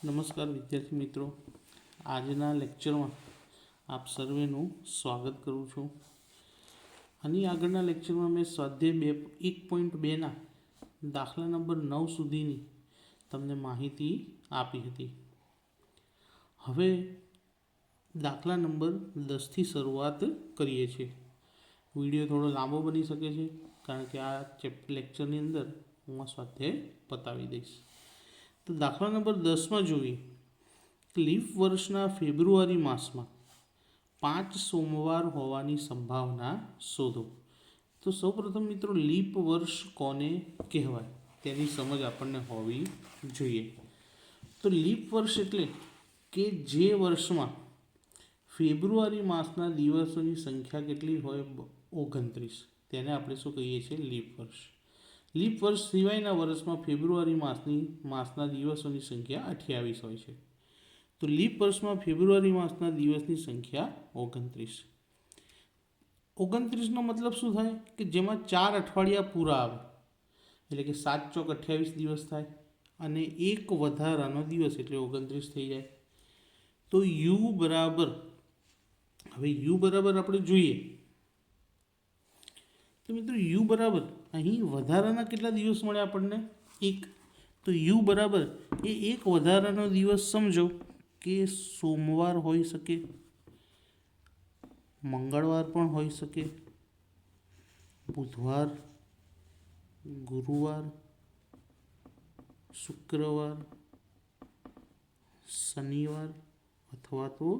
નમસ્કાર વિદ્યાર્થી મિત્રો, આજના લેક્ચરમાં આપ સર્વેનું સ્વાગત કરું છું. આની આગળના લેક્ચરમાં મેં સ્વાધ્યાય 1.2ના દાખલા નંબર 9 સુધીની તમને માહિતી આપી હતી. હવે દાખલા નંબર 10થી શરૂઆત કરીએ છીએ. વિડીયો થોડો લાંબો બની શકે છે કારણ કે આ લેક્ચરની અંદર હું આ સ્વાધ્યાય પતાવી દઈશ. તો દાખલા નંબર 10માં જોઈએ કે લીપ વર્ષના ફેબ્રુઆરી માસમાં 5 સોમવાર હોવાની સંભાવના શોધો. તો સૌપ્રથમ મિત્રો લીપ વર્ષ કોને કહેવાય તેની સમજ આપણને હોવી જોઈએ. તો લીપ વર્ષ એટલે કે જે વર્ષમાં ફેબ્રુઆરી માસના દિવસોની સંખ્યા કેટલી હોય 29, તેને આપણે શું કહીએ છીએ? લીપ વર્ષ. લીપ વર્ષ સિવાયના વર્ષમાં ફેબ્રુઆરી માસના દિવસોની સંખ્યા 28 હોય છે. તો લીપ વર્ષમાં ફેબ્રુઆરી માસના દિવસની સંખ્યા 29. 29નો મતલબ શું થાય કે જેમાં 4 અઠવાડિયા પૂરા આવે, એટલે કે 7 ચોક 28 દિવસ થાય અને એક વધારાનો દિવસ એટલે 29 થઈ જાય. તો યુ બરાબર, હવે યુ બરાબર આપણે જોઈએ તો મિત્રો યુ બરાબર અહીં વધારાના કેટલા દિવસ મળે આપણને? 1. તો યુ બરાબર એ એક વધારાનો દિવસ સમજો કે સોમવાર હોઈ શકે, મંગળવાર પણ હોઈ શકે, બુધવાર, ગુરુવાર, શુક્રવાર, શનિવાર અથવા તો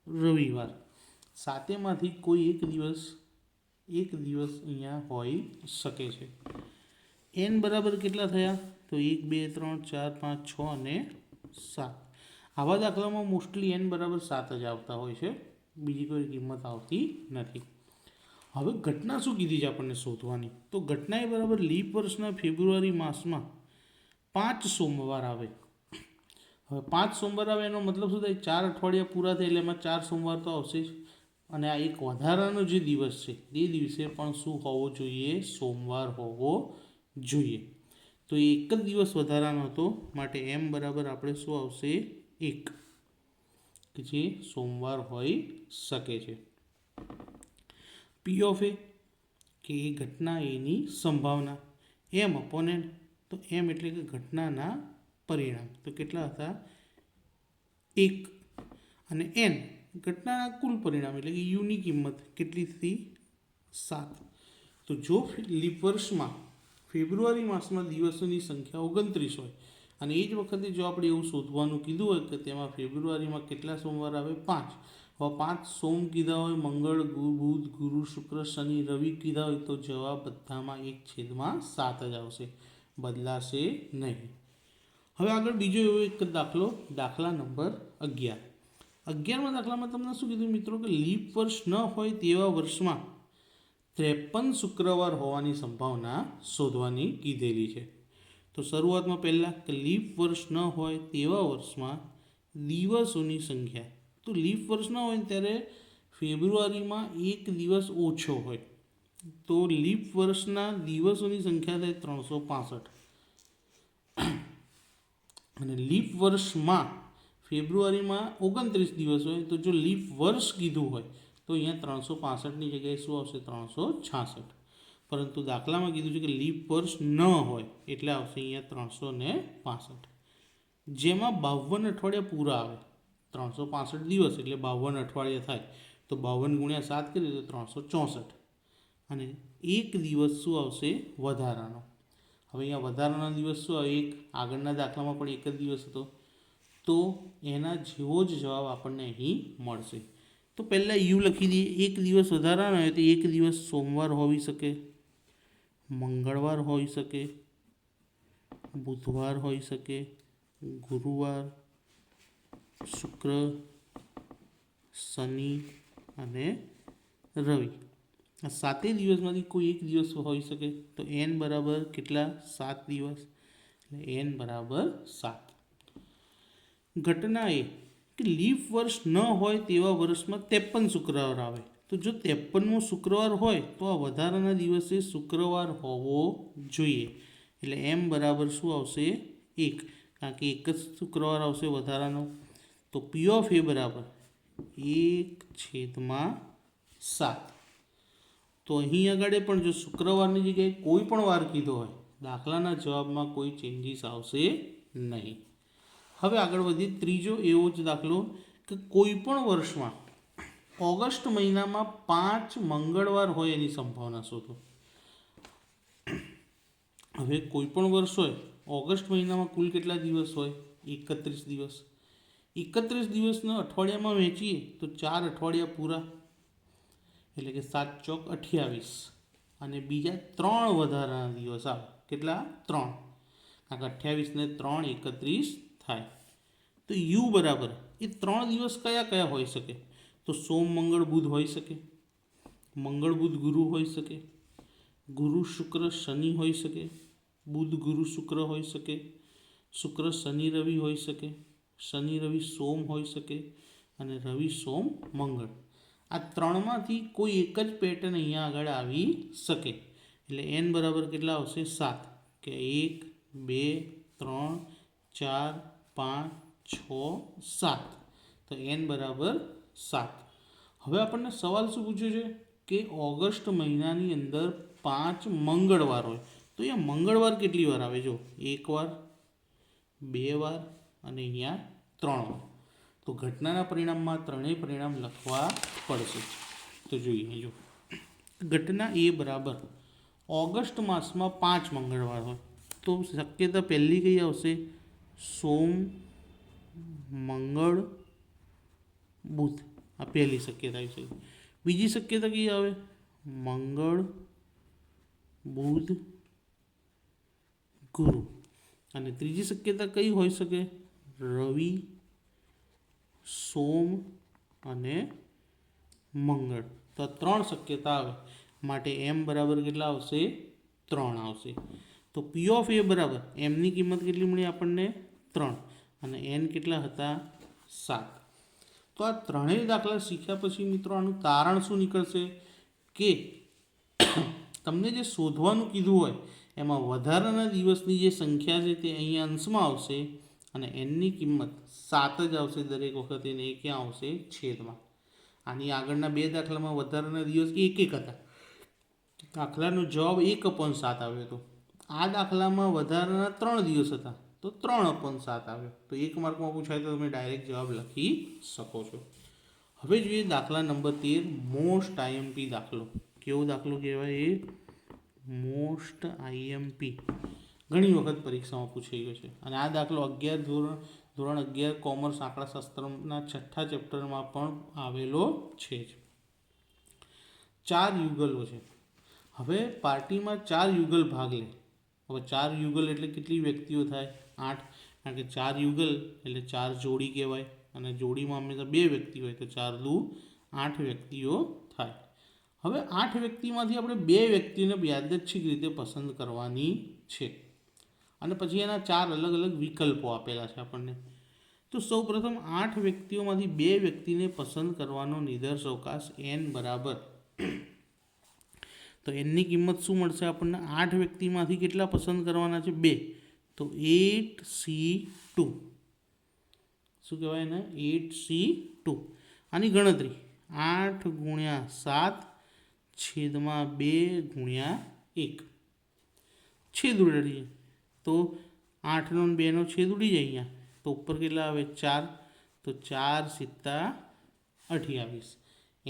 રવિવાર. સાતેમાંથી કોઈ એક દિવસ અહીંયા હોઈ શકે છે. એન બરાબર કેટલા થયા? તો 1, 2, 3, 4, 5, 6 અને 7. આવા દાખલામાં મોસ્ટલી એન બરાબર 7 જ આવતા હોય છે, બીજી કોઈ કિંમત આવતી નથી. હવે ઘટના શું કીધી છે આપણને શોધવાની? તો ઘટના એ બરાબર લીપ વર્ષના ફેબ્રુઆરી માસમાં 5 સોમવાર આવે. હવે 5 સોમવાર આવે એનો મતલબ શું થાય? 4 અઠવાડિયા પૂરા થાય એટલે એમાં 4 સોમવાર તો આવશે જ. અને આ એક વધારાનો જે દિવસ છે તે દિવસે પણ શું હોવો જોઈએ? સોમવાર હોવો જોઈએ. તો એક જ દિવસ વધારાનો હતો માટે એમ બરાબર આપણે શું આવશે? 1, કે જે સોમવાર હોઈ શકે છે. પી ઓફ એ કે એ ઘટના એની સંભાવના, એમ અપોન એન, તો એમ એટલે કે ઘટનાના પરિણામ. તો કેટલા હતા? 1. અને એન ઘટનાના કુલ પરિણામ એટલે કે યુની કિંમત કેટલી હતી? 7. તો જો લીપ વર્ષમાં ફેબ્રુઆરી માસમાં દિવસોની સંખ્યા 29 હોય અને એ જ વખતે જો આપણે એવું શોધવાનું કીધું હોય કે તેમાં ફેબ્રુઆરીમાં કેટલા સોમવાર આવે? 5. હવે 5 સોમ કીધા હોય, મંગળ, બુધ, ગુરુ, શુક્ર, શનિ, રવિ કીધા હોય તો જવાબ બધામાં 1/7 જ આવશે, બદલાશે નહીં. હવે આગળ બીજો એવો એક દાખલો, દાખલા નંબર 11. 11મા દાખલામાં તમને શું કીધું મિત્રો? કે લીપ વર્ષ ન હોય તેવા વર્ષમાં 53 શુક્રવાર હોવાની સંભાવના શોધવાની કીધેલી છે. તો શરૂઆતમાં પહેલાં કે લીપ વર્ષ ન હોય તેવા વર્ષમાં દિવસોની સંખ્યા. તો લીપ વર્ષ ન હોય ત્યારે ફેબ્રુઆરીમાં એક દિવસ ઓછો હોય, તો લીપ વર્ષના દિવસોની સંખ્યા થાય 365. અને લીપ વર્ષમાં ફેબ્રુઆરીમાં 29 દિવસ હોય તો જો લીપ વર્ષ કીધું હોય તો અહીંયા 365ની જગ્યાએ શું આવશે? 366. પરંતુ દાખલામાં કીધું છે કે લીપ વર્ષ ન હોય એટલે આવશે અહીંયા 365, જેમાં 52 અઠવાડિયા પૂરા આવે. 365 દિવસ એટલે 52 અઠવાડિયા થાય, તો 52 × 7 કરીએ તો 364. અને એક દિવસ શું આવશે? વધારાનો. હવે અહીંયા વધારાનો દિવસ શું આવે? 1. આગળના દાખલામાં પણ એક જ દિવસ હતો, તો એના જેવો જ જવાબ આપણને અહીં મળશે. તો પહેલાં યુ લખી દઈએ. એક દિવસ વધારાનો હોય તો એક દિવસ સોમવાર હોઈ શકે, મંગળવાર હોઈ શકે, બુધવાર હોઈ શકે, ગુરુવાર, શુક્ર, શનિ અને રવિ. આ 7 દિવસમાંથી કોઈ એક દિવસ હોઈ શકે. તો એન બરાબર કેટલા? 7 દિવસ. એટલે એન બરાબર 7. ઘટના એ કે લીપ વર્ષ ન હોય તેવા વર્ષમાં 53 શુક્રવાર આવે. તો જો 53મો શુક્રવાર હોય તો આ વધારાના દિવસે શુક્રવાર હોવો જોઈએ. એટલે એમ બરાબર શું આવશે? 1. કારણ કે એક જ શુક્રવાર આવશે વધારાનો. તો પી ઓફ એ બરાબર 1/7. તો અહીં આગળ પણ જો શુક્રવારની જગ્યાએ કોઈ પણ વાર કીધો હોય, દાખલાના જવાબમાં કોઈ ચેન્જીસ આવશે નહીં. હવે આગળ વધી ત્રીજો એવો જ દાખલો કે કોઈ પણ વર્ષમાં ઓગસ્ટ મહિનામાં 5 મંગળવાર હોય એની સંભાવના શોધો. હવે કોઈ પણ વર્ષ હોય, ઓગસ્ટ મહિનામાં કુલ કેટલા દિવસ હોય? 31 દિવસ. 31 દિવસને અઠવાડિયામાં વહેંચીએ તો 4 અઠવાડિયા પૂરા, એટલે કે 7 ચોક 28, અને બીજા 3 વધારાના દિવસ આવે. કેટલા? 3. કારણ કે 28 ને 3 31 થાય. તો યુ બરાબર એ 3 દિવસ કયા કયા હોઈ શકે? તો સોમ મંગળ બુધ હોઈ શકે, મંગળ બુધ ગુરુ હોઈ શકે, ગુરુ શુક્ર શનિ હોઈ શકે, બુધ ગુરુ શુક્ર હોઈ શકે, શુક્ર શનિ રવિ હોઈ શકે, શનિ રવિ સોમ હોઈ શકે, અને રવિ સોમ મંગળ. આ ત્રણમાંથી કોઈ એક જ પેટર્ન અહીંયા આગળ આવી શકે. એટલે એન બરાબર કેટલા આવશે? 7. કે 1 2 3 4 5 6 7. તો એન બરાબર 7. હવે આપણને સવાલ શું પૂછ્યો છે કે ઓગસ્ટ મહિનાની અંદર 5 મંગળવાર હોય, તો અહીંયા મંગળવાર કેટલી વાર આવે? જો 1 વાર, 2 વાર અને અહીંયા 3 વાર. તો ઘટનાના પરિણામમાં ત્રણેય પરિણામ લખવા પડશે. તો જોઈએ, જો ઘટના એ બરાબર ઓગસ્ટ માસમાં 5 મંગળવાર હોય, તો શક્યતા પહેલી કઈ આવશે? સોમ મંગળ બુધ. આ પહેલી શક્યતા આવી શકે. બીજી શક્યતા કઈ આવે? મંગળ બુધ ગુરુ. અને ત્રીજી શક્યતા કઈ હોઈ શકે? રવિ સોમ અને મંગળ. તો આ 3 શક્યતા આવે. માટે એમ બરાબર કેટલા આવશે? 3 આવશે. તો પી ઓફ એ બરાબર એમની કિંમત કેટલી મળી આપણને? 3. અને એન કેટલા હતા? 7. તો આ ત્રણેય દાખલા શીખ્યા પછી મિત્રો આનું તારણ શું નીકળશે કે તમને જે શોધવાનું કીધું હોય એમાં વધારાના દિવસની જે સંખ્યા છે તે અહીંયા અંશમાં આવશે, અને એનની કિંમત 7 જ આવશે દરેક વખતે, એને એ ક્યાં આવશે? છેદમાં. આની આગળના 2 દાખલામાં વધારાના દિવસ 1 હતા. દાખલાનો જવાબ 1/7 આવ્યો હતો. આ દાખલામાં વધારાના 3 દિવસ હતા, તો 3/7 આવ્યો. તો 1 માર્કમાં પૂછાય તો તમે ડાયરેક્ટ જવાબ લખી શકો છો. હવે જોઈએ દાખલા નંબર 13, મોસ્ટ આઈએમપી દાખલો. કેવો દાખલો કહેવાય એ? Most IMP. ઘણી વખત પરીક્ષામાં પૂછાઈ ગયો છે. અને આ દાખલો ધોરણ 11 કોમર્સ આંકડાશાસ્ત્રના 6થા ચેપ્ટરમાં પણ આવેલો છે જ. 4 યુગલો છે. હવે પાર્ટીમાં 4 યુગલ ભાગ લે. હવે 4 યુગલ એટલે કેટલી વ્યક્તિઓ થાય? 8. કારણ કે 4 યુગલ એટલે 4 જોડી કહેવાય, અને જોડીમાં હંમેશા 2 વ્યક્તિ હોય, તો 4 દુ 8 વ્યક્તિઓ થાય. હવે 8 વ્યક્તિમાંથી આપણે 2 વ્યક્તિને યાદચ્છિક રીતે પસંદ કરવાની છે, અને પછી એના 4 અલગ અલગ વિકલ્પો આપેલા છે આપણને. તો સૌપ્રથમ 8 વ્યક્તિઓમાંથી 2 વ્યક્તિને પસંદ કરવાનો નિર્દેશ અવકાશ n બરાબર. તો એનની કિંમત શું મળશે આપણને? 8 વ્યક્તિમાંથી કેટલા પસંદ કરવાના છે? 2. તો 8c2. શું કહેવાય ને? 8c2. આની ગણતરી 8 × 7 છેદમાં 2 × 1. છેદ ઉડાડીએ તો 8 નો 2 નો છેદ ઉડી જાય અહીંયા. તો ઉપર કેટલા આવે? 4. તો 4 × 7 = 28.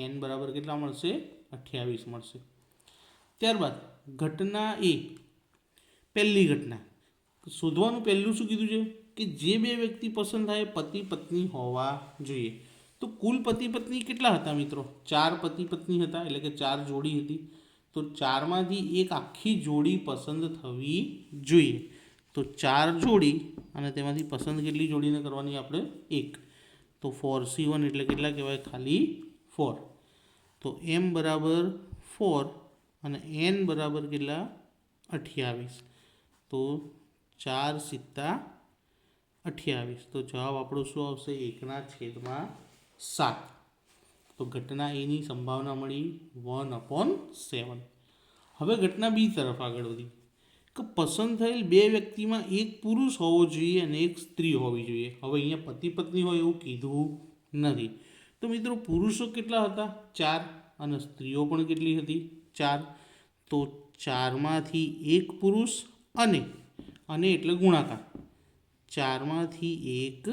એન બરાબર કેટલા મળશે? 28 મળશે. ત્યારબાદ ઘટના એ, પહેલી ઘટના શોધવાનું. પહેલું શું કીધું છે કે જે 2 વ્યક્તિ પસંદ થાય પતિ પત્ની હોવા જોઈએ. તો કુલ પતિ પત્ની કેટલા હતા મિત્રો? 4 પતિ પત્ની હતા, એટલે કે 4 જોડી હતી. તો 4માંથી એક આખી જોડી પસંદ થવી જોઈએ. તો 4 જોડી, અને તેમાંથી પસંદ કેટલી જોડીને કરવાની આપણે? 1. તો 4c1 એટલે કેટલા કહેવાય? ખાલી 4. તો m બરાબર 4 અને n બરાબર કેટલા? 28. તો 4 × 7 = 28. તો જવાબ આપણો શું આવશે? 1/7. તો ઘટના એની સંભાવના મળી 1/7. હવે ઘટના બી તરફ આગળ વધી કે પસંદ થયેલ બે વ્યક્તિમાં એક પુરુષ હોવો જોઈએ અને એક સ્ત્રી હોવી જોઈએ. હવે અહીંયા પતિ પત્ની હોય એવું કીધું નથી. તો મિત્રો પુરુષો કેટલા હતા? 4 અને સ્ત્રીઓ પણ કેટલી હતી? 4. તો 4માંથી એક પુરુષ અને એટલે ગુણાકાર 4માંથી એક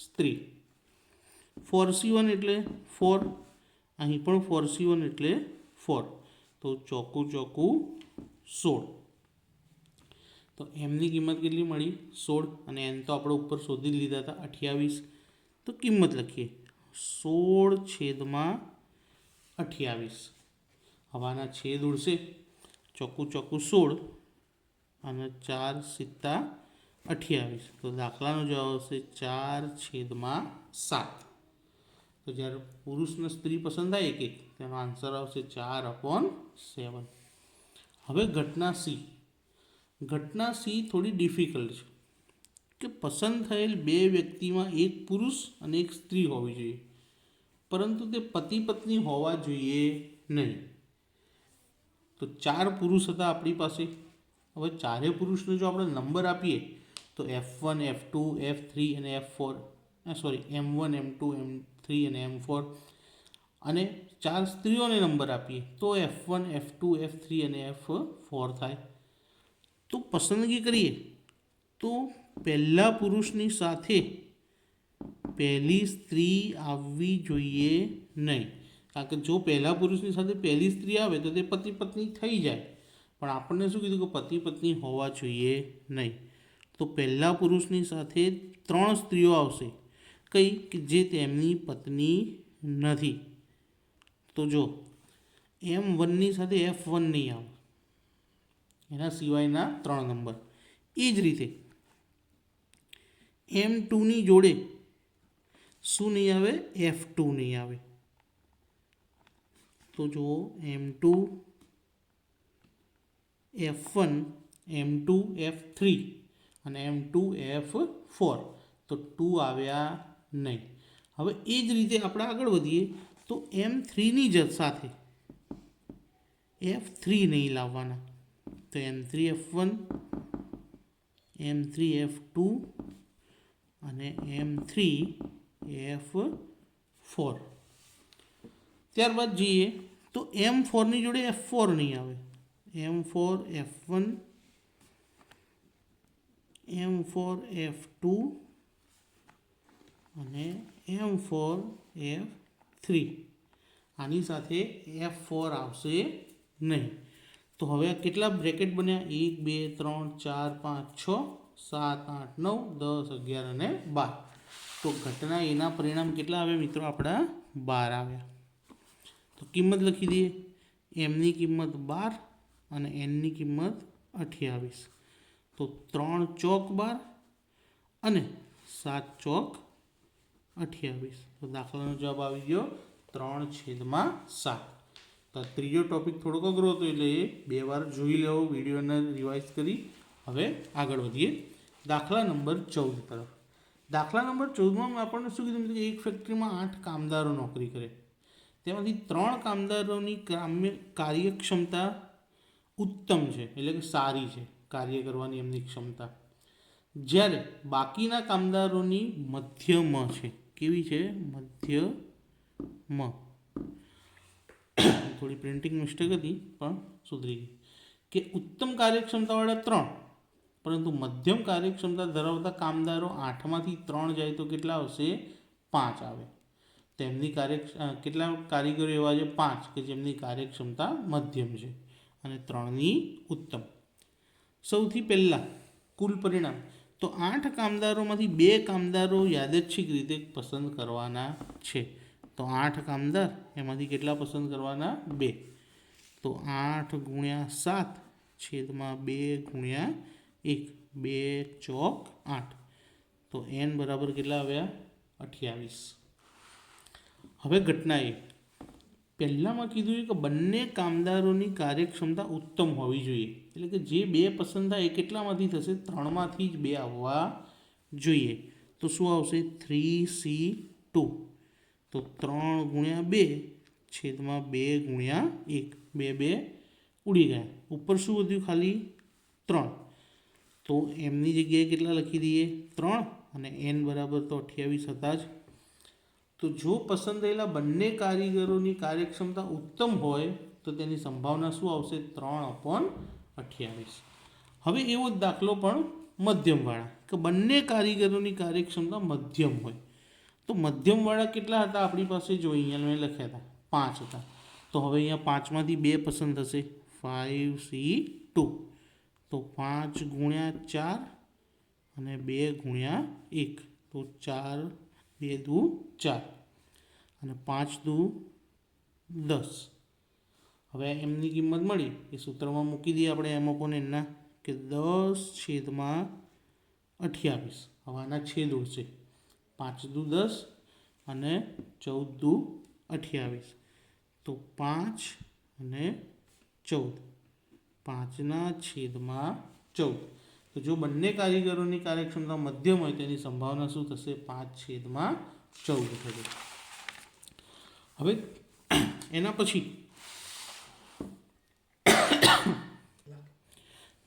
સ્ત્રી. 4C1 એટલે 4, અહીં પણ 4C1 એટલે 4. તો ચોકું 16. તો એમની કિંમત કેટલી મળી? 16. અને એન તો આપણે ઉપર શોધી લીધા હતા 28. તો કિંમત લખીએ 16/28. હવાના છેદ ઉડશે, ચોકું 16 અને 4 × 28. તો દાખલાનો જવાબ આવશે 4/7. તો જ્યારે પુરુષ ને સ્ત્રી પસંદ થાય એક તેનો આન્સર આવશે 4/7. હવે ઘટના સી. ઘટના સી થોડી ડિફિકલ્ટ છે કે પસંદ થયેલ બે વ્યક્તિમાં એક પુરુષ અને એક સ્ત્રી હોવી જોઈએ, પરંતુ તે પતિ પત્ની હોવા જોઈએ નહીં. તો 4 પુરુષ હતા આપણી પાસે. હવે ચારે પુરુષને જો આપણે નંબર આપીએ તો F1, F2, F3 અને F4, M1, M2, M3 અને M4, અને 4 સ્ત્રીઓને નંબર આપીએ તો F1, F2, F3 અને F4 થાય. તો પસંદગી કરીએ તો પહેલા પુરુષની સાથે પહેલી સ્ત્રી આવવી જોઈએ નહીં, કારણ કે જો પહેલા પુરુષની સાથે પહેલી સ્ત્રી આવે તો તે પતિ પત્ની થઈ જાય. પણ આપણને શું કીધું કે પતિ પત્ની હોવા જોઈએ નહીં. તો પહેલા પુરુષની સાથે 3 સ્ત્રીઓ આવશે, કઈ કે જે તેમની પત્ની નથી. તો જો M1ની સાથે F1 નહીં આવે, એના સિવાયના 3 નંબર. એ જ રીતે M2ની જોડે શું નહીં આવે? F2 નહીં આવે. તો જુઓ M2, F1, M2, F3 અને M2, F4. તો 2 આવ્યા નહીં. હવે એ જ રીતે આપણે આગળ વધીએ તો M3ની સાથે F3 નહીં લાવવાના. તો M3 F1, M3 F2 અને M3 F4. ત્યારબાદ જઈએ તો M4ની જોડે F4 નહીં આવે. M4 F1, M4 F2 અને M4 F3. આની સાથે F4 આવશે નહીં. તો હવે કેટલા બ્રેકેટ બન્યા? 1, 2, 3, 4, 5, 6, 7, 8, 9, 10, 11 અને 12. તો ઘટના એના પરિણામ કેટલા આવ્યા મિત્રો? આપણા 12 આવ્યા. તો કિંમત લખી દઈએ. એમની કિંમત 12 અને એનની કિંમત 28. તો 3 ચોક 12 અને 7 ચોક 28. તો દાખલાનો જવાબ આવી ગયો 3/7. તો ત્રીજો ટોપિક થોડોક અઘરો હતો એટલે એ 2 વાર જોઈ લેવો, વિડીયોને રિવાઇઝ કરી. હવે આગળ વધીએ દાખલા નંબર 14 તરફ. દાખલા નંબર 14માં આપણને શું કીધું કે એક ફેક્ટરીમાં 8 કામદારો નોકરી કરે, તેમાંથી 3 કામદારોની કાર્યક્ષમતા ઉત્તમ છે, એટલે કે સારી છે કાર્ય કરવાની એમની ક્ષમતા, જ્યારે બાકીના કામદારોની મધ્યમ છે. કેવી છે? મધ્યમ. થોડી પ્રિન્ટિંગ મિસ્ટેક હતી પણ સુધરી ગઈ. કે ઉત્તમ કાર્યક્ષમતાવાળા 3 પરંતુ મધ્યમ કાર્યક્ષમતા ધરાવતા કામદારો 8માંથી 3 જાય તો કેટલા આવશે? 5 આવે. તેમની કેટલા કારીગરો એવા છે? 5 કે જેમની કાર્યક્ષમતા મધ્યમ છે અને 3ની ઉત્તમ. સૌથી પહેલાં કુલ પરિણામ. તો 8 કામદારોમાંથી 2 કામદારો યાદચ્છિક રીતે પસંદ કરવાના છે. તો 8 કામદાર એમાંથી કેટલા પસંદ કરવાના? 2. તો 8 × 7/2 × 1, 2 ચોક 8. તો n બરાબર કેટલા આવ્યા? 28. હવે ઘટના એ પહેલાંમાં કીધું કે બંને કામદારોની કાર્યક્ષમતા ઉત્તમ હોવી જોઈએ, એટલે કે જે 2 પસંદ થાય એ કેટલામાંથી થશે? 3માંથી જ 2 આવવા જોઈએ. તો શું આવશે? 3C2. તો 3 × 2/2 × 1, 2 2 ઉડી ગયા. ઉપર શું વધ્યું? ખાલી 3. તો એમની જગ્યાએ કેટલા લખી દઈએ 3 અને n બરાબર તો 28 હતા જ. તો જો પસંદ થયેલા બંને કારીગરોની કાર્યક્ષમતા ઉત્તમ હોય તો તેની સંભાવના શું આવશે 3/28. હવે એવો જ દાખલો પણ મધ્યમવાળા કે બંને કારીગરોની કાર્યક્ષમતા મધ્યમ હોય તો મધ્યમવાળા કેટલા હતા આપણી પાસે જો અહીંયા મેં લખ્યા હતા 5 હતા. તો હવે અહીંયા 5માંથી 2 પસંદ થશે 5C2. તો 5 ગુણ્યા 4 અને 2 ગુણ્યા 1 તો 4 2 દુ 4 અને 5 દુ 10. હવે એમની કિંમત મળી એ સૂત્રમાં મૂકી દઈએ આપણે એમ અપોન એનના કે 10/28. હવે આના છેદ ઉડશે 5 દુ 10 અને 14 દુ 28. તો 5 અને 14 5/14. તો જો બંને કારીગરોની કાર્યક્ષમતા મધ્યમ હોય તેની સંભાવના શું થશે 5/14 થશે. હવે એના પછી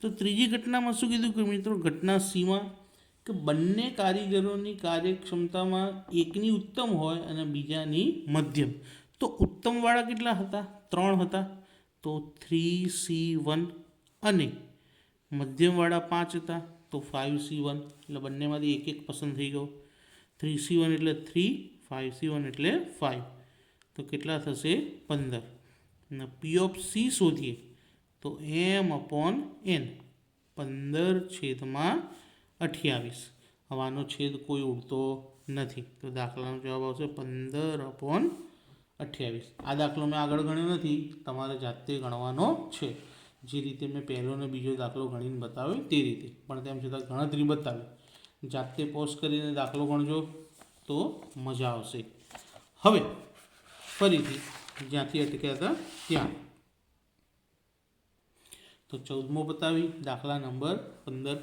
તો ત્રીજી ઘટનામાં શું કીધું કે મિત્રો ઘટના સીમાં કે બંને કારીગરોની કાર્યક્ષમતામાં એકની ઉત્તમ હોય અને બીજાની મધ્યમ. તો ઉત્તમવાળા કેટલા હતા 3 હતા તો 3C1 અને મધ્યમવાળા 5 હતા તો 5C1 એટલે બંનેમાંથી એક એક પસંદ થઈ ગયો. 3C1 એટલે 3 5C1 એટલે 5 તો કેટલા થશે 15. અને P ઓફ C શોધીએ તો m અપોન n 15/28. હવે આનો છેદ કોઈ ઉડતો નથી તો દાખલાનો જવાબ આવશે 15/28. આ દાખલો મેં આગળ ગણ્યો નથી તમારે જાતે ગણવાનો છે જે રીતે મેં પહેલો અને બીજો દાખલો ગણીને બતાવ્યો તે રીતે પણ તેમ છતાં ગણતરી બતાવી જાતે પોઝ કરીને દાખલો ગણજો તો મજા આવશે. હવે ફરીથી જ્યાંથી અટક્યા હતા ત્યાં તો 14મો બતાવી દાખલા નંબર 15.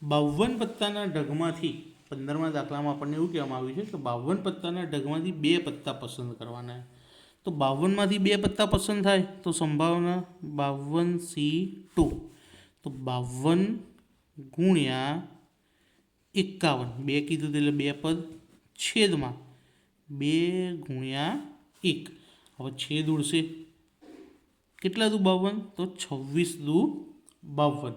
52 પત્તાના ઢગમાંથી 15મા દાખલામાં આપણને એવું કહેવામાં આવ્યું છે કે 52 પત્તાના ઢગમાંથી 2 પત્તા પસંદ કરવાના. તો 52માંથી 2 પત્તા પસંદ થાય તો સંભાવના 52C2. તો 52 ગુણ્યા 51 2 કીધું એટલે 2 પદ છેદમાં 2 ગુણ્યા 1. હવે છેદ ઉડશે કેટલા દુ 52 તો 26 દુ 52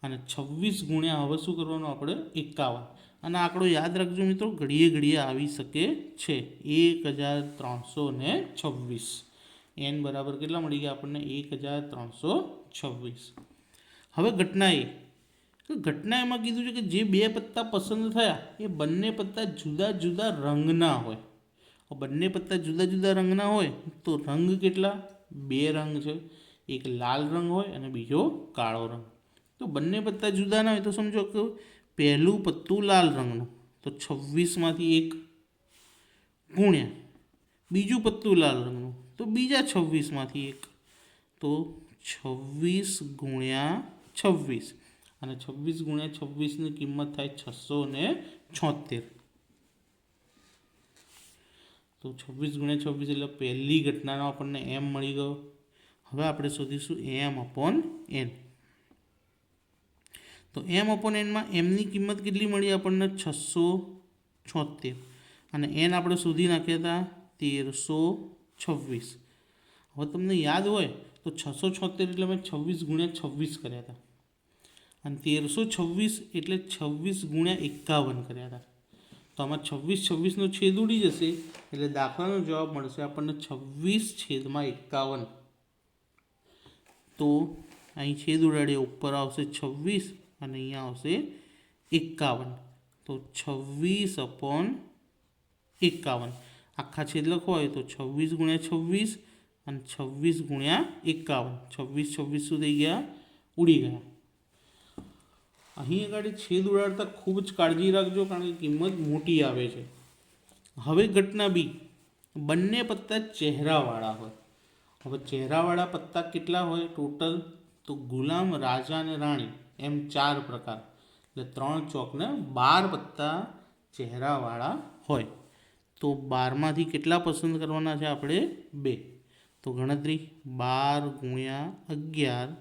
અને 26 ગુણ્યા હવે શું કરવાનું આપણે 51. અને આંકડો યાદ રાખજો મિત્રો ઘડીએ ઘડીએ આવી શકે છે 1326. n બરાબર કેટલા મળી ગયા આપણને 1326. હવે ઘટના એમાં કીધું છે કે જે 2 પત્તા પસંદ થયા એ બંને પત્તા જુદા જુદા રંગના હોય. બંને પત્તા જુદા જુદા રંગના હોય તો રંગ કેટલા 2 રંગ છે. એક લાલ રંગ હોય અને બીજો કાળો રંગ. તો બંને પત્તા જુદા ના હોય તો સમજો કે પહેલું પત્તું લાલ રંગનું તો 26માંથી 1 ગુણ્યા બીજું પત્તું લાલ રંગનું તો બીજા 26માંથી 1 તો 26 ગુણ્યા 26 અને 26 ગુણ્યા 26ની કિંમત થાય 676. તો 26 ગુણ્યા 26 એટલે પહેલી ઘટનાનો આપણને m મળી ગયો. હવે આપણે શોધીશું m અપોન n. તો m અપોન એનમાં એમની કિંમત કેટલી મળી આપણને 676 અને n આપણે શોધી નાખ્યા હતા 1326. હવે તમને યાદ હોય તો 676 એટલે મેં 26 ગુણ્યા 26 કર્યા હતા અને 1326 એટલે 26 ગુણ્યા 51 કર્યા હતા. તો આમાં 26 છેદ ઉડી જશે એટલે દાખલાનો જવાબ મળશે આપણને 26/51. તો અહીં છેદ ઉડાડીએ ઉપર આવશે 26 અને અહીંયા આવશે 51. તો 26/51 આખા છેદ લખવો હોય તો 26 ગુણ્યા 26 અને 26 ગુણ્યા 51. 26 શું થઈ ગયા ઉડી ગયા. અહીં આગળ છેદ ઉડાડતા ખૂબ જ કાળજી રાખજો કારણ કે કિંમત મોટી આવે છે. હવે ઘટના બી બંને પત્તા ચહેરાવાળા હોય. હવે ચહેરાવાળા પત્તા કેટલા હોય ટોટલ તો ગુલામ રાજા અને રાણી એમ 4 પ્રકાર એટલે 3 ચોકને 12 પત્તા ચહેરાવાળા હોય. તો 12માંથી કેટલા પસંદ કરવાના છે આપણે 2. તો ગણતરી 12 ગુણ્યા 11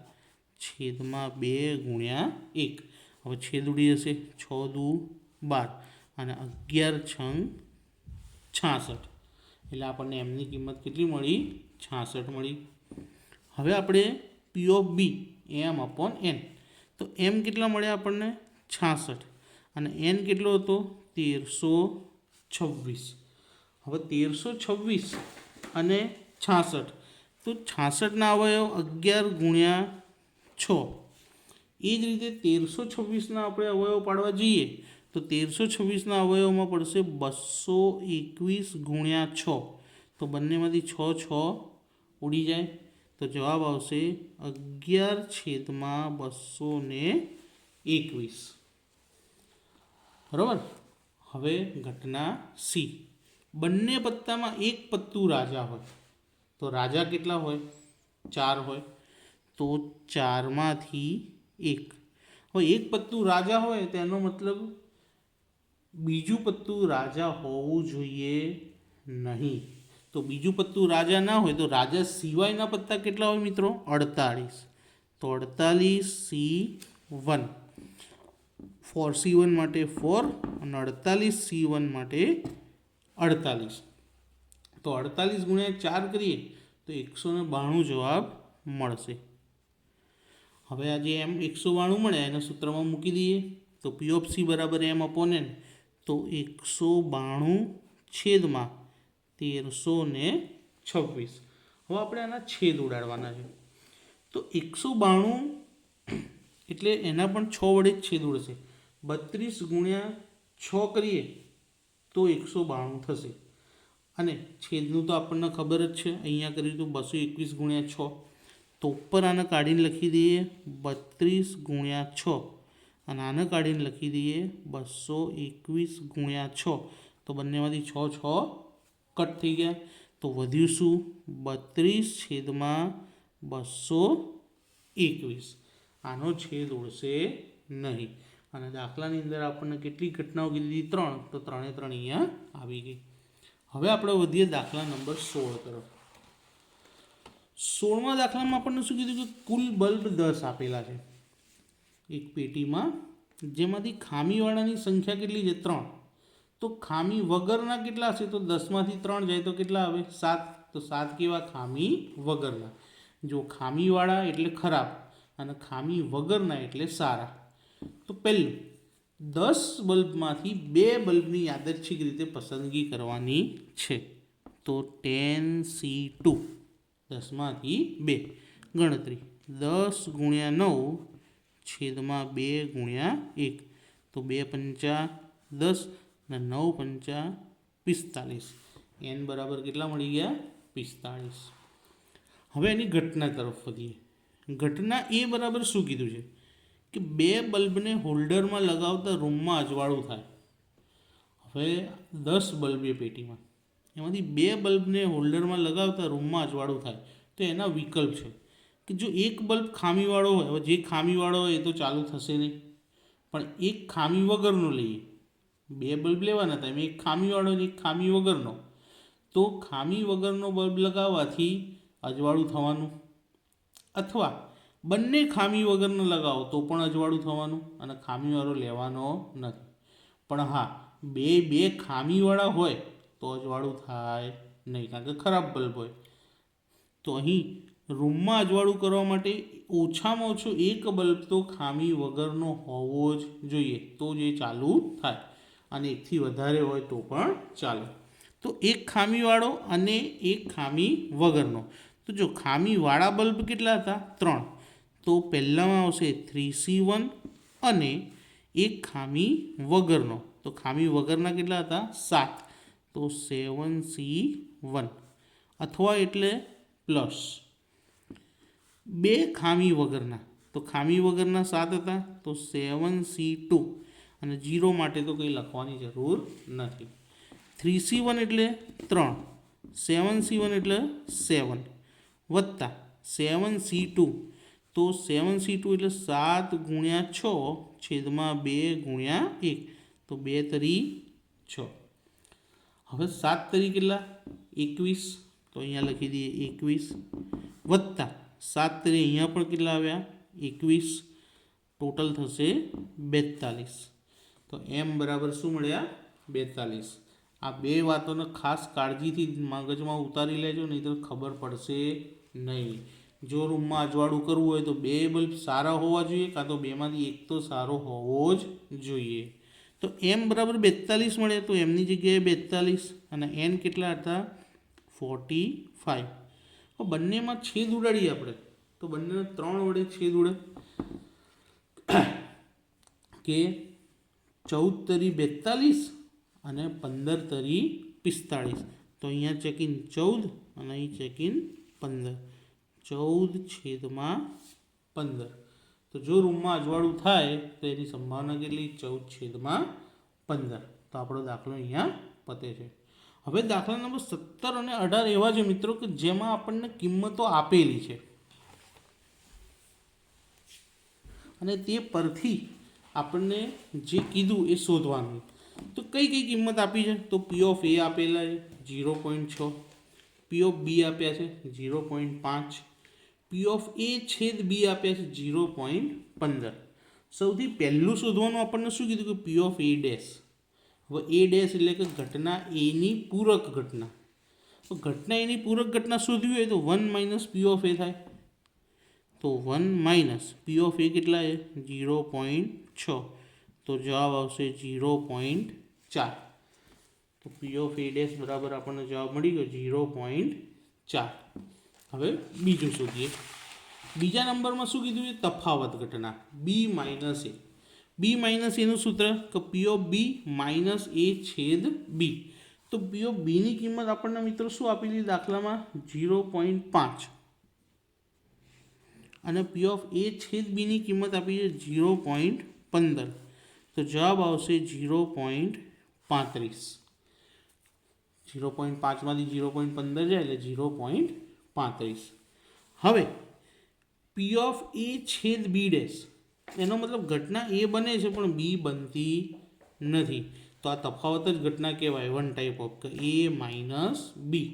છેદમાં 2 ગુણ્યા 1 હવે છેદ ઉડી જશે, 6 દુ 12 અને 11 છંગ 66, એટલે આપણને એમની કિંમત કેટલી મળી? 66 મળી. હવે આપણે P of B M upon N, તો એમ કેટલા મળ્યા આપણને? 66 અને એન કેટલો હતો? 1326. હવે 1326 અને 66, તો 66ના અવયવ 11 ગુણ્યા 6. એ જ રીતે 1326ના આપણે અવયવ પાડવા જઈએ તો 1326ના અવયવમાં પડશે 221 ગુણ્યા 6. તો બંનેમાંથી 6 ઉડી જાય, તો જવાબ આવશે 11/221. બરાબર. હવે ઘટના સી, બંને પત્તામાં એક પત્તું રાજા હોય, તો રાજા કેટલા હોય? 4 હોય. તો 4માંથી 1. હવે એક પત્તું રાજા હોય તેનો મતલબ બીજું પત્તું રાજા હોવું જોઈએ નહીં. તો બીજું પત્તું રાજા ના હોય તો રાજા સિવાયના પત્તા કેટલા હોય મિત્રો? 48. તો 48C1, 4C1 માટે 4 અને 48C1 માટે 48. તો 48 ગુણ્યા 4 કરીએ તો 192 જવાબ મળશે. હવે આ જે એમ 192 મળે એના સૂત્રમાં મૂકી દઈએ તો પી ઓફ સી બરાબર એમ અપોન એન, તો 192 છેદમાં 1326. હવે આપણે આના છેદ ઉડાડવાના છે. તો 192 એટલે એના પણ 6 વડે જ છેદ ઉડશે. 32 ગુણ્યા 6 કરીએ તો 192 થશે. અને છેદનું તો આપણને ખબર જ છે, અહીંયા કર્યું તો 221 ગુણ્યા 6. તો ઉપર આને કાઢીને લખી દઈએ 32 ગુણ્યા 6 અને આને કાઢીને લખી દઈએ 221 ગુણ્યા 6. તો બંનેમાંથી 6 કટ થઈ ગયા. તો વધ્યું શું? 32/221. આનો છેદ ઉડશે નહીં. અને દાખલાની અંદર આપણને કેટલી ઘટનાઓ કીધી? 3. તો 3 3 અહીંયા આવી ગઈ. હવે આપણે વધીએ દાખલા નંબર 16 તરફ. 16મા દાખલામાં આપણને શું કીધું? કે કુલ બલ્બ 10 આપેલા છે એક પેટીમાં, જેમાંથી ખામીવાળાની સંખ્યા કેટલી છે? 3. તો ખામી વગરના કેટલા હશે? તો 10માંથી 3 જાય તો કેટલા આવે? 7. તો 7 કેવા? ખામી વગરના. જો ખામીવાળા એટલે ખરાબ અને ખામી વગરના એટલે સારા. તો પહેલું, 10 બલ્બમાંથી 2 બલ્બની યાદચ્છિક રીતે પસંદગી કરવાની છે. તો 10C2, 10માંથી 2. ગણતરી 10 ગુણ્યા 9 છેદમાં 2 ગુણ્યા 1. તો 2 પંચા 10 અને 9 પંચા 45. એન બરાબર કેટલા મળી ગયા? 45. હવે એની ઘટના તરફ વધીએ. ઘટના એ બરાબર શું કીધું છે? કે 2 બલ્બને હોલ્ડરમાં લગાવતા રૂમમાં અજવાળું થાય. હવે 10 બલ્બ એ પેટીમાં, એમાંથી 2 બલ્બને હોલ્ડરમાં લગાવતા રૂમમાં અજવાળું થાય. તો એના વિકલ્પ છે કે જો એક બલ્બ ખામીવાળો હોય, હવે જે ખામીવાળો હોય એ તો ચાલુ થશે નહીં, પણ એક ખામી વગરનો લઈએ. 2 બલ્બ લેવાના હતા, એમ એક ખામીવાળો અને એક ખામી વગરનો. તો ખામી વગરનો બલ્બ લગાવવાથી અજવાળું થવાનું, અથવા બંને ખામી વગરનો લગાવો તો પણ અજવાળું થવાનું અને ખામીવાળો લેવાનો નથી. પણ હા, બે ખામીવાળા હોય તો અજવાળું થાય નહીં, કારણ કે ખરાબ બલ્બ હોય. તો અહીં રૂમમાં અજવાળું કરવા માટે ઓછામાં ઓછો એક બલ્બ તો ખામી વગરનો હોવો જ જોઈએ, તો જ એ ચાલુ થાય. અને એકથી વધારે હોય તો પણ ચાલે. તો એક ખામીવાળો અને એક ખામી વગરનો. તો જો ખામીવાળા બલ્બ કેટલા હતા? 3. તો પહેલામાં આવશે 3C1 અને એક ખામી વગરનો. તો ખામી વગરના કેટલા હતા? 7. તો 7C1, અથવા એટલે પ્લસ 2 ખામી વગરના. તો ખામી વગરના 7 હતા, તો 7C2 અને 0 માટે તો કંઈ લખવાની જરૂર નથી. 3C1 એટલે 3, 7C1 એટલે 7 વત્તા 7C2. તો 7C2 એટલે 7 ગુણ્યા 6 છેદમાં 2 ગુણ્યા 1. તો 2 તરી 6. હવે 7 તરી કેટલા? 21. તો અહીંયા લખી દઈએ 21 વત્તા 7 તરી અહીંયા પણ કેટલા આવ્યા? 21 ટોટલ થશે 42. તો એમ બરાબર શું મળ્યા? 42. આ બે વાતોને ખાસ કાળજીથી મગજમાં ઉતારી લેજો, નહીં તો ખબર પડશે નહીં. જો રૂમમાં અજવાળું કરવું હોય તો બે બલ્બ સારા હોવા જોઈએ, કાં તો બેમાંથી એક તો સારો હોવો જ જોઈએ. તો એમ બરાબર 42 મળે, તો એમની જગ્યાએ 42 અને એન કેટલા હતા? 45. તો બંનેમાં છેદ ઉડાડીએ આપણે, તો બંનેને 3 વડે છેદ ઉડે કે 14 તરી 42 અને 15 તરી 45. તો અહીંયા ચેકિન 14 અને અહીં ચેકિન 15. 14/15. તો જો રૂમમાં અજવાળું થાય તો એની સંભાવના કેટલી? 14/15. તો આપણો દાખલો અહીંયા પતે છે. હવે દાખલા નંબર 17 અને 18 એવા છે મિત્રો કે જેમાં આપણને કિંમતો આપેલી છે અને તે પરથી આપણને જે કીધું એ શોધવાનું. તો કઈ કઈ કિંમત આપી છે? તો પી ઓફ એ આપેલા છે 0.6, પી ઓફ બી આપ્યા છે 0.5, પી ઓફ એ છેદ બી આપ્યા છે 0.15. સૌથી પહેલું શોધવાનું આપણને શું કીધું? કે પી ઓફ એ ડેશ. હવે એ ડેશ એટલે કે ઘટના એની પૂરક ઘટના. તો ઘટના એની પૂરક ઘટના શોધવી હોય તો 1 માઇનસ પી ઓફ એ થાય. તો 1 માઇનસ પી ઓફ એ કેટલા છે? 0.6. તો જવાબ આવશે 0.4. તો પી ઓફ એ ડેશ બરાબર આપણને જવાબ મળી ગયો 0.4. હવે બીજું શોધીએ. બીજા નંબરમાં શું કીધું છે? તફાવત ઘટના બી માઇનસ એ. બી માઇનસ એનું સૂત્ર કે પી ઓફ બી માઇનસ એ છેદ બી. તો પી ઓફ બીની કિંમત આપણને મિત્રો શું આપેલી દાખલામાં? 0.5 અને પી ઓફ એ છેદ બીની કિંમત આપી છે 0.15. તો જવાબ આવશે 0.35. 0.5માંથી 0.15 જાય એટલે 0.35. હવે પી ઓફ એ છેદ બી ડેશ, એનો મતલબ ઘટના એ બને છે પણ બી બનતી નથી. તો આ તફાવત જ ઘટના કહેવાય, one type of A minus B.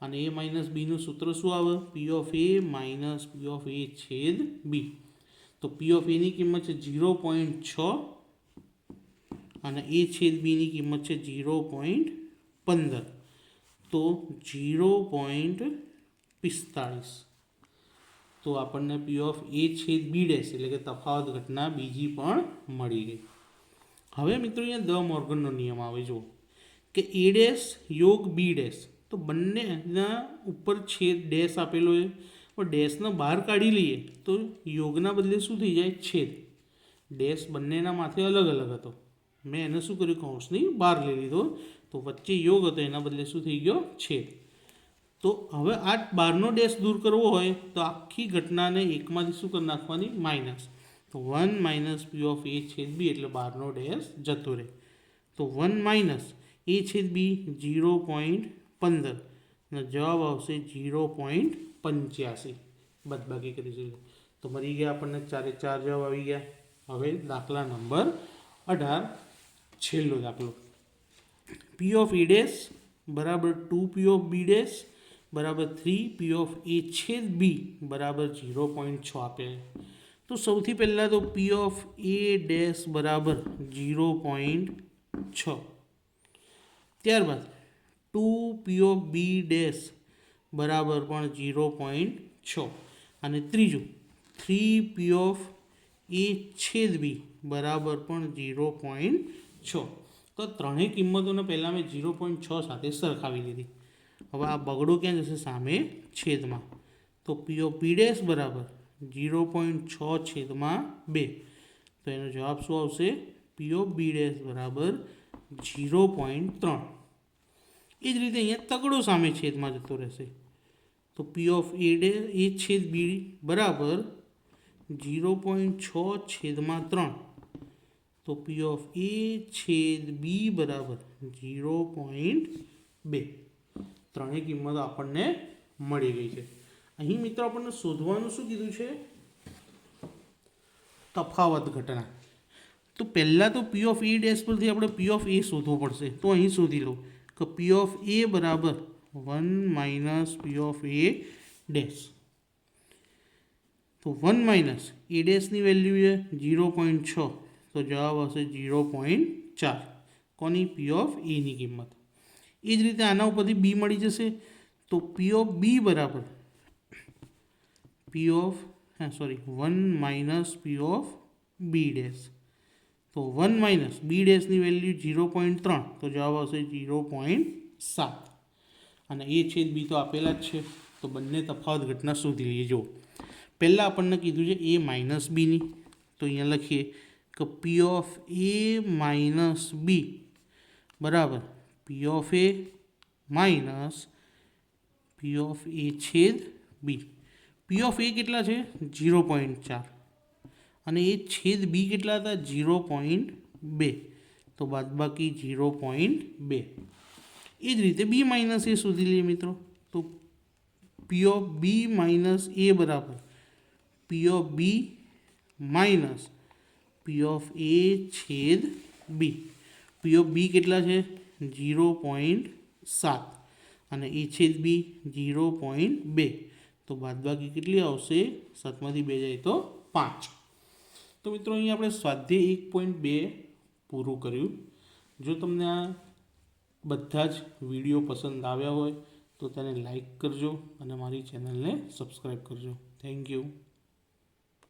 અને એ માઇનસ બીનું સૂત્ર શું આવે? P of A minus P of A છેદ બી. તો પી ઓફ એની કિંમત છે 0.6 અને એ છેદ બીની કિંમત છે 0.15. તો 0.45. તો આપણને પી ઓફ એ છેદ બી ડેશ એટલે કે તફાવત ઘટના બીજી પણ મળી ગઈ. હવે મિત્રો અહીંયા દ મોર્ગનનો નિયમ આવે જુઓ કે એ ડેશ યોગ બી ડેશ. તો બંનેના ઉપર છેદ ડેશ આપેલો છે, પણ ડેશને બહાર કાઢી લઈએ તો યોગના બદલે શું થઈ જાય? છેદ. ડેશ બંનેના માથે અલગ અલગ હતો, મેં એને શું કર્યું? કૌંસની બહાર લઈ લીધો. તો વચ્ચે યોગ હતો, એના બદલે શું થઈ ગયો? છેદ. તો હવે આ બહારનો ડેશ દૂર કરવો હોય તો આખી ઘટનાને એકમાંથી શું કરી નાખવાની? માઇનસ. તો 1 માઇનસ પી ઓફ એ છેદ બી એટલે બહારનો ડેશ જતો રહે. તો 1 માઇનસ એ છેદ બી 0.15 અને જવાબ આવશે 0.85. બાદબાકી કરીશું તો મળી ગયા આપણને 4 જવાબ આવી ગયા. હવે દાખલા નંબર 18, છેલ્લો દાખલો. પી ઓફ એ ડેશ બરાબર 2 પી ઓફ બી ડેશ બરાબર 3 પી ઓફ એ છેદ બી બરાબર 0.6 આપે. તો સૌથી પહેલાં તો પી ઓફ એ ડેશ બરાબર 0.6. ત્યારબાદ 2 પી ઓફ બી ડેશ બરાબર પણ 0.6 અને ત્રીજું 3 પી ઓફ એ છેદ બી બરાબર પણ 0.6. તો ત્રણેય કિંમતોને પહેલાં મેં 0.6 સાથે સરખાવી લીધી. હવે આ બગડો ક્યાં જશે? સામે છેદમાં. તો પી ઓફ બી ડેશ બરાબર 0.6 છેદમાં 2. તો એનો જવાબ શું આવશે? પી ઓફ બી ડેશ બરાબર 0.3. એ જ રીતે અહીંયા તગડો સામે છેદમાં જતો રહેશે. તો પી ઓફ એ ડેશ એ છેદ બી બરાબર 0.6 છેદમાં 3. તો પી ઓફ એ છેદ બી બરાબર 0.2. ત્રણેય કિંમતો આપણને મળી ગઈ છે. અહીં મિત્રો આપણને શોધવાનું શું કીધું છે? તફાવત ઘટના. તો પહેલાં તો પી ઓફ એ ડેશ પરથી આપણે પી ઓફ એ શોધવો પડશે. તો અહીં શોધી લો કે પી ઓફ એ બરાબર 1 minus P of A dash. તો 1 માઇનસ એ ડેશની વેલ્યુ છે 0.6, તો જવાબ આવશે 0.4. કોની? પી ઓફ એની કિંમત. એ જ રીતે આના ઉપરથી બી મળી જશે, તો પી ઓફ બી બરાબર P of 1 minus P of B dash. તો 1 માઇનસ બી ડેશની વેલ્યુ 0.3, તો જવાબ આવશે 0.7. અને એ છેદ બી તો આપેલા જ છે, તો બંને તફાવત ઘટના શોધી લઈએ. જો પહેલાં આપણને કીધું છે એ માઇનસ બીની, તો અહીંયા લખીએ કે પી ઓફ એ માઇનસ બી બરાબર P of A minus P of A છેદ બી. પી ઓફ એ કેટલા છે? 0.4, અને એ છેદ બી કેટલા હતા? 0.2, તો બાદબાકી 0.2. એ જ રીતે બી માઇનસ એ શોધી લઈએ મિત્રો. તો પી ઓફ બી માઇનસ એ બરાબર P of B minus P of A છેદ બી. પી ઓફ બી કેટલા છે? 0.7, અને એ છેદ બી 0.2, તો બાદબાકી કેટલી આવશે? 7માંથી 2 જાય તો 5. તો મિત્રો અહીંયા આપણે સ્વાધ્યાય 1.2 પૂરું કર્યું. જો તમને આ બધા જ વિડીયો પસંદ આવ્યા હોય તો તેને લાઈક કરજો અને મારી ચેનલને સબસ્ક્રાઈબ કરજો. Thank you.